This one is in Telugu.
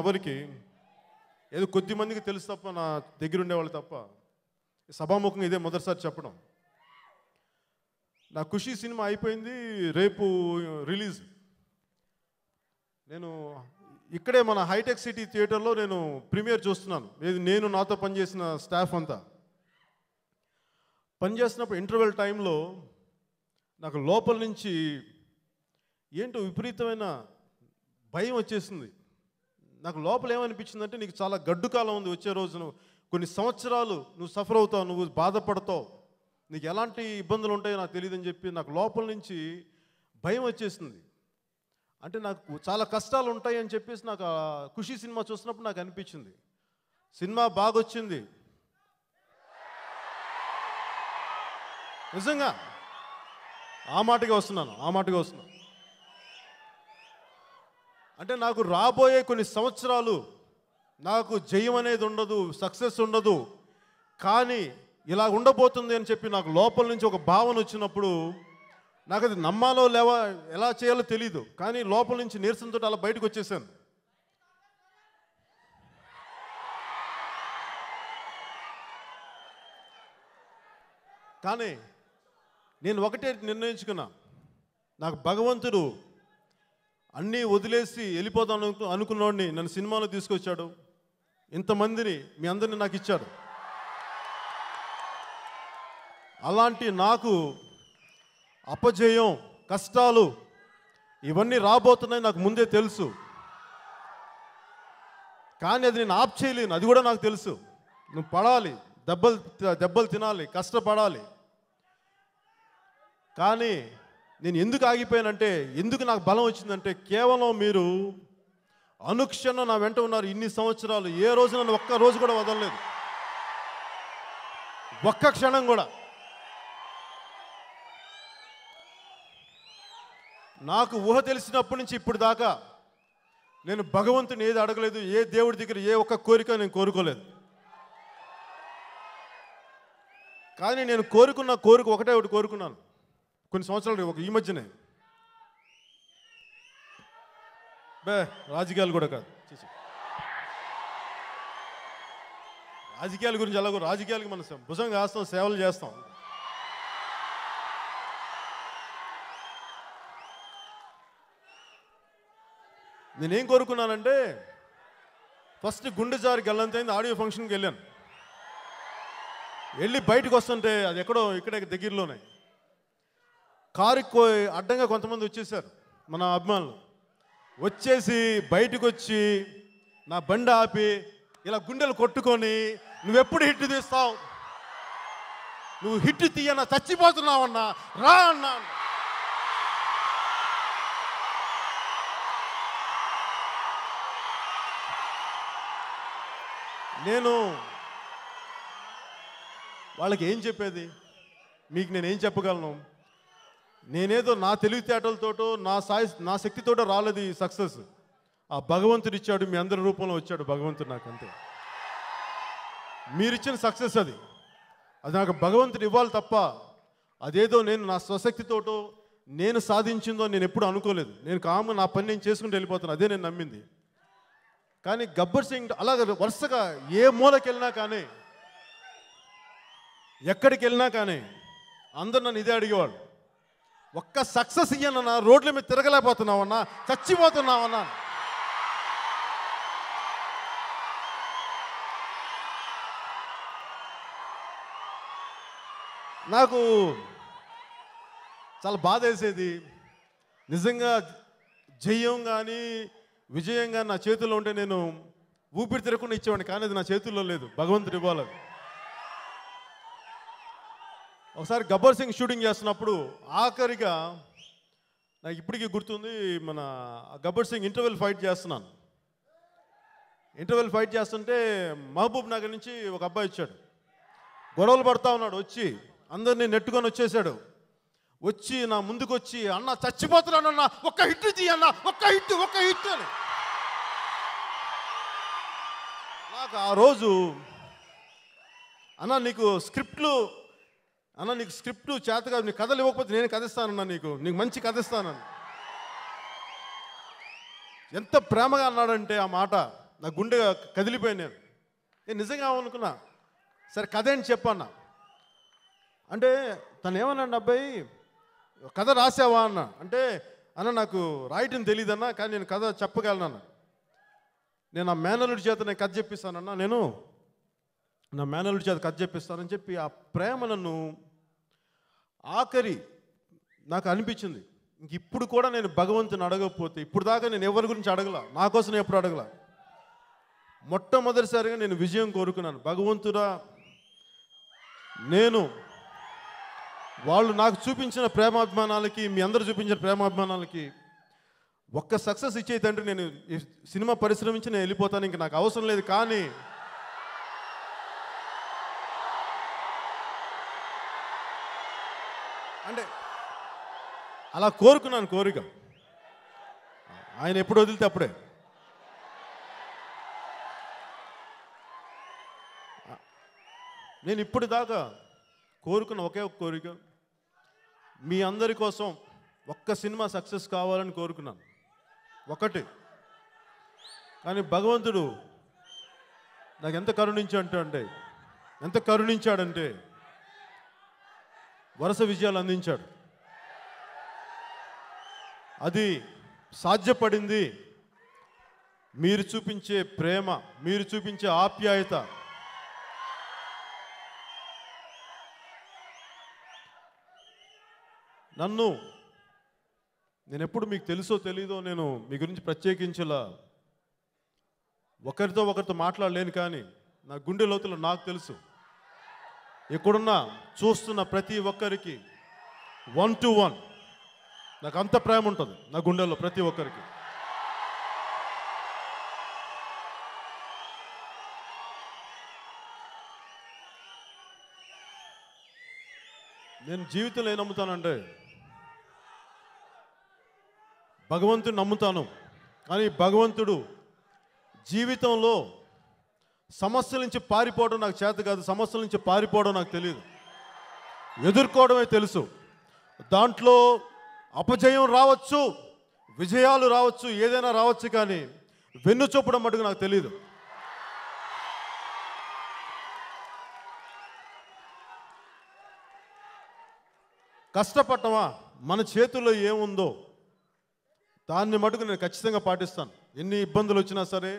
ఎవరికి ఏదో కొద్ది మందికి తెలుసు తప్ప, నా దగ్గర ఉండేవాళ్ళు తప్ప, సభాముఖంగా ఇదే మొదటిసారి చెప్పడం. నా ఖుషి సినిమా అయిపోయింది, రేపు రిలీజ్. నేను ఇక్కడే మన హైటెక్ సిటీ థియేటర్లో నేను ప్రీమియర్ చూస్తున్నాను. నేను నాతో పనిచేసిన స్టాఫ్ అంతా పనిచేస్తున్నప్పుడు ఇంటర్వెల్ టైంలో నాకు లోపల నుంచి ఏంటో విపరీతమైన భయం వచ్చేసింది. నాకు లోపల ఏమనిపించిందంటే, నీకు చాలా గడ్డు కాలం ఉంది వచ్చే రోజున, కొన్ని సంవత్సరాలు నువ్వు సఫర్ అవుతావు, నువ్వు బాధపడతావు, నీకు ఎలాంటి ఇబ్బందులు ఉంటాయో నాకు తెలియదని చెప్పి నాకు లోపల నుంచి భయం వచ్చేసింది. అంటే నాకు చాలా కష్టాలు ఉంటాయి అని చెప్పేసి నాకు ఖుషి సినిమా చూసినప్పుడు నాకు అనిపించింది. సినిమా బాగొచ్చింది నిజంగా, ఆ మాటగా వస్తున్నాను. అంటే నాకు రాబోయే కొన్ని సంవత్సరాలు నాకు జయం అనేది ఉండదు, సక్సెస్ ఉండదు, కానీ ఇలా ఉండబోతుంది అని చెప్పి నాకు లోపల నుంచి ఒక భావన వచ్చినప్పుడు నాకు అది నమ్మాలో ఎలా చేయాలో తెలీదు, కానీ లోపల నుంచి నీరసంతో అలా బయటకు వచ్చేసాను. కానీ నేను ఒకటే నిర్ణయించుకున్నా, నాకు భగవంతుడు అన్నీ వదిలేసి వెళ్ళిపోతాను అనుకున్నోడిని నన్ను సినిమాలో తీసుకొచ్చాడు, ఇంతమందిని మీ అందరినీ నాకు ఇచ్చాడు. అలాంటి నాకు అపజయం, కష్టాలు ఇవన్నీ రాబోతున్నాయి నాకు ముందే తెలుసు, కానీ అది నేను ఆప్ చేయలేను, అది కూడా నాకు తెలుసు. నువ్వు పడాలి, దెబ్బలు తినాలి, కష్టపడాలి. కానీ నేను ఎందుకు ఆగిపోయానంటే, ఎందుకు నాకు బలం వచ్చిందంటే, కేవలం మీరు అనుక్షణం నా వెంట ఉన్నారు ఇన్ని సంవత్సరాలు. ఏ రోజు నన్ను ఒక్క రోజు కూడా వదలలేదు, ఒక్క క్షణం కూడా. నాకు ఊహ తెలిసినప్పటి నుంచి ఇప్పుడు దాకా నేను భగవంతుని ఏది అడగలేదు, ఏ దేవుడి దగ్గర ఏ ఒక్క కోరిక నేను కోరుకోలేదు. కానీ నేను కోరుకున్న కోరిక ఒకటి కోరుకున్నాను కొన్ని సంవత్సరాలు, ఈ మధ్యనే. రాజకీయాలు కూడా కాదు, రాజకీయాల గురించి ఎలాగో, రాజకీయాలకి మనం భుజం కాస్తాం, సేవలు చేస్తాం. నేనేం కోరుకున్నానంటే, ఫస్ట్ గుండె జారి గల్లంతైంది ఆడియో ఫంక్షన్కి వెళ్ళాను. వెళ్ళి బయటకు వస్తుంటే, అది ఎక్కడో ఇక్కడే దగ్గరలోనే, కారుకి అడ్డంగా కొంతమంది వచ్చేసారు మన అభిమానులు. వచ్చేసి బయటకు వచ్చి నా బండి ఆపి ఇలా గుండెలు కొట్టుకొని, నువ్వెప్పుడు హిట్ తీస్తావు, నువ్వు హిట్ తీయన్నా చచ్చిపోతున్నావన్నా, రా అన్నా. నేను వాళ్ళకి ఏం చెప్పేది, మీకు నేనేం చెప్పగలను? నేనేదో నా తెలివితేటలతోటో నా శక్తితోటో రాలేదు ఈ సక్సెస్. ఆ భగవంతుడు ఇచ్చాడు, మీ అందరి రూపంలో వచ్చాడు భగవంతుడు నాకు, అంతే. మీరిచ్చిన సక్సెస్ అది నాకు భగవంతుడు ఇవ్వాలి తప్ప, అదేదో నేను నా స్వశక్తితోటో నేను సాధించిందో నేను ఎప్పుడు అనుకోలేదు. నేను కామ్గా నా పని నేను చేసుకుంటూ వెళ్ళిపోతాను, అదే నేను నమ్మింది. కానీ గబ్బర్ సింగ్ అలాగ వరుసగా ఏ మూలకి వెళ్ళినా కానీ, ఎక్కడికి వెళ్ళినా కానీ అందరు నన్ను ఇదే అడిగేవాడు, ఒక్క సక్సెస్ ఇయ్యనన్నా, రోడ్ల మీద తిరగలేకపోతున్నావన్నా, చచ్చిపోతున్నావన్నా. నాకు చాలా బాధ వేసేది. నిజంగా జయం కానీ విజయం కానీ నా చేతుల్లో ఉంటే నేను ఊపిరి తిరగకుండా ఇచ్చేవాడిని, కానీ అది నా చేతుల్లో లేదు, భగవంతుడు ఇవ్వాలి. ఒకసారి గబ్బర్ సింగ్ షూటింగ్ చేస్తున్నప్పుడు ఆఖరిగా నాకు ఇప్పటికీ గుర్తుంది, మన గబ్బర్ సింగ్ ఇంటర్వెల్ ఫైట్ చేస్తున్నాను. ఇంటర్వెల్ ఫైట్ చేస్తుంటే మహబూబ్ నగర్ నుంచి ఒక అబ్బాయి వచ్చాడు, గొడవలు పడతా ఉన్నాడు. వచ్చి అందరినీ నెట్టుకొని వచ్చేసాడు. వచ్చి నా ముందుకు వచ్చి, అన్న చచ్చిపోతున్నానన్నా, ఒక్క హిట్ తీయన్నా, ఒక్క హిట్ అని. నాకు ఆ రోజు, అన్న నీకు స్క్రిప్ట్లు చేత కాదు, నీకు కథలు ఇవ్వకపోతే నేను కథిస్తానన్నా, నీకు మంచి కథ ఇస్తానని. ఎంత ప్రేమగా అన్నాడంటే ఆ మాట నా గుండె కదిలిపోయాను నేను నిజంగా అనుకున్నా. సరే కథ ఏంటి చెప్పన్నా అంటే తను ఏమన్నాడు, అబ్బాయి కథ రాసావా అన్న. అంటే అన్న నాకు రాయటం తెలియదన్నా, కానీ నేను కథ చెప్పగలను. నేను నా మేనల్లుడి చేత నేను కథ చెప్పిస్తానన్నా, నేను నా మేనల్లుడి చేత కథ చెప్పిస్తానని చెప్పి ఆ ప్రేమ నన్ను ఆఖరి నాకు అనిపించింది. ఇంక ఇప్పుడు కూడా నేను భగవంతుని అడగకపోతే, ఇప్పుడు దాకా నేను ఎవరి గురించి అడగల, నా కోసం నేను ఎప్పుడు అడగల. మొట్టమొదటిసారిగా నేను విజయం కోరుకున్నాను. భగవంతుడా, నేను వాళ్ళు నాకు చూపించిన ప్రేమాభిమానాలకి, మీ అందరూ చూపించిన ప్రేమాభిమానాలకి ఒక్క సక్సెస్ ఇచ్చే తండ్రి, నేను ఈ సినిమా పరిశ్రమ నుంచి నేను వెళ్ళిపోతాను, ఇంక నాకు అవసరం లేదు. కానీ అంటే అలా కోరుకున్నాను కోరిక. ఆయన ఎప్పుడు వదిలితే అప్పుడే. నేను ఇప్పుడు దాకా కోరుకున్న ఒకే ఒక కోరిక, మీ అందరి కోసం ఒక్క సినిమా సక్సెస్ కావాలని కోరుకున్నాను, ఒకటి. కానీ భగవంతుడు నాకు ఎంత కరుణించాడంటే వరుస విజయాలు అందించాడు. అది సాధ్యపడింది మీరు చూపించే ప్రేమ, మీరు చూపించే ఆప్యాయత. నేను ఎప్పుడు మీకు తెలుసో తెలీదో నేను మీ గురించి ప్రత్యేకించేలా ఒకరితో మాట్లాడలేను, కానీ నా గుండె లోతులో నాకు తెలుసు, ఎక్కడున్నా చూస్తున్న ప్రతి ఒక్కరికి 1 to 1 నాకు అంత ప్రేమ ఉంటుంది నా గుండెల్లో ప్రతి ఒక్కరికి. నేను జీవితంలో ఏం నమ్ముతానంటే, భగవంతుని నమ్ముతాను, కానీ భగవంతుడు జీవితంలో సమస్యల నుంచి పారిపోవడం నాకు చేత కాదు, సమస్యల నుంచి పారిపోవడం నాకు తెలియదు, ఎదుర్కోవడమే తెలుసు. దాంట్లో అపజయం రావచ్చు, విజయాలు రావచ్చు, ఏదైనా రావచ్చు, కానీ వెన్ను చూపడం మటుకు నాకు తెలియదు. కష్టపడటమా, మన చేతుల్లో ఏముందో దాన్ని మటుకు నేను ఖచ్చితంగా పాటిస్తాను. ఎన్ని ఇబ్బందులు వచ్చినా సరే,